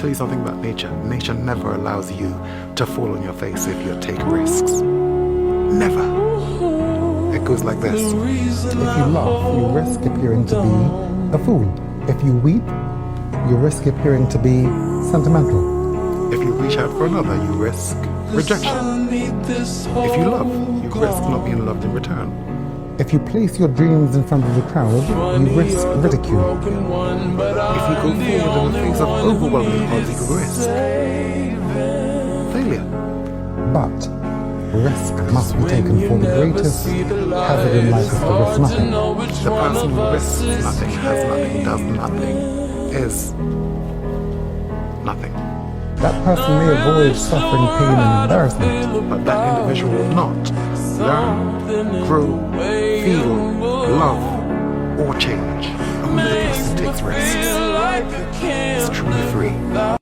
tell you something about nature. Nature never allows you to fall on your face if you take risks. Never. It goes like this. If you laugh, you risk appearing to be a fool. If you weep, you risk appearing to be sentimental. If you reach out for another, you risk rejection. If you love, you risk not being loved in return. If you place your dreams in front of the crowd, you risk ridicule. If you go forward in the face of overwhelming odds, you risk failure. But risk must be taken, for the greatest hazard in life is to risk nothing. The person who risks nothing, has nothing, does nothing, is nothing. That person may avoid suffering, pain, and embarrassment, But that individual will not learn, grow, feel, love, or change. Only the person who takes risks is truly free.